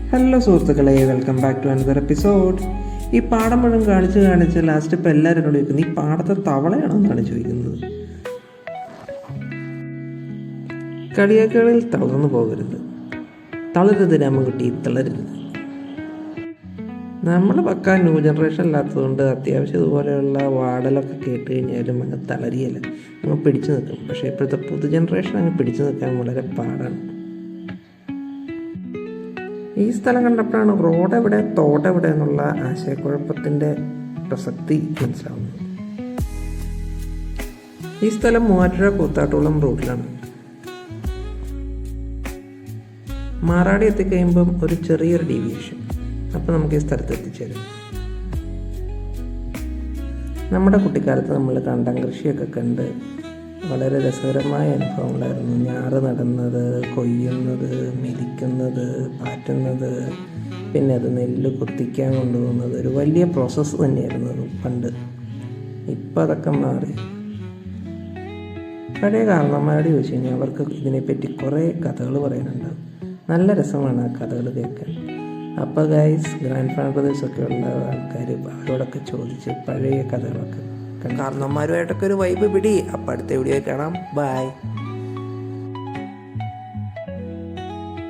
Hello സുഹൃത്തുക്കളെ, welcome back to another episode. ഈ പാടം മുഴുവൻ കാണിച്ച് ലാസ്റ്റ് ഇപ്പോൾ എല്ലാവരും എന്നോട് ചോദിക്കുന്നത് ഈ പാടത്തെ തവളയാണോ എന്നാണ് ചോദിക്കുന്നത്. കളിയാക്കളിൽ തളർന്നു പോകരുത്, തളരരുത് രാമൻകുട്ടി, തളരരുത്. നമ്മൾ പക്കാ ന്യൂ ജനറേഷൻ അല്ലാത്തതുകൊണ്ട് അത്യാവശ്യം ഇതുപോലെയുള്ള വാടലൊക്കെ കേട്ട് കഴിഞ്ഞാലും അങ്ങ് തളരിയല്ല, അങ്ങ് പിടിച്ചു നിൽക്കും. പക്ഷേ ഇപ്പോഴത്തെ പുതു ജനറേഷൻ അങ്ങ് പിടിച്ചു നിൽക്കാൻ വളരെ പാടാണ്. ഈ സ്ഥലം കണ്ടപ്പോഴാണ് റോഡെവിടെ തോടെവിടെ എന്നുള്ള ആശയക്കുഴപ്പത്തിൻ്റെ പ്രസക്തി മനസ്സിലാവുന്നത്. ഈ സ്ഥലം മൂവാറ്റുപുഴ കൂത്താട്ടുകുളം റൂട്ടിലാണ്. മാറാടി എത്തിക്കഴിയുമ്പം ഒരു ചെറിയൊരു ഡീവിയേഷൻ, അപ്പോൾ നമുക്ക് ഈ സ്ഥലത്ത് എത്തിച്ചേരും. നമ്മുടെ കുട്ടിക്കാലത്ത് നമ്മൾ കണ്ടം കൃഷിയൊക്കെ കണ്ട് വളരെ രസകരമായ അനുഭവങ്ങളായിരുന്നു. ഞാറ് നടുന്നത്, കൊയ്യുന്നത്, മെതിക്കുന്നത്, പാറ്റുന്നത്, പിന്നെ അത് നെല്ല് കുത്തിക്കാൻ കൊണ്ടുപോകുന്നത് ഒരു വലിയ പ്രോസസ്സ് തന്നെയായിരുന്നു പണ്ട്. ഇപ്പം അതൊക്കെ മാറി. പഴയ കാരണന്മാരോട് ചോദിച്ചു കഴിഞ്ഞാൽ അവർക്ക് ഇതിനെപ്പറ്റി കുറേ കഥകൾ പറയാനുണ്ട്. നല്ല രസമാണ് ആ കഥകൾ കേൾക്കാൻ. അപ്പോൾ ഗൈസ്, ഗ്രാൻഡ് ഫാദർ ബ്രദേഴ്സൊക്കെ ഉള്ള ആൾക്കാർ അവരോടൊക്കെ ചോദിച്ച് പഴയ കഥകളൊക്കെ കാരണന്മാരുമായിട്ടൊക്കെ ഒരു വൈബ് പിടി. അപ്പം അടുത്ത വീഡിയോ കാണാം. ബൈ.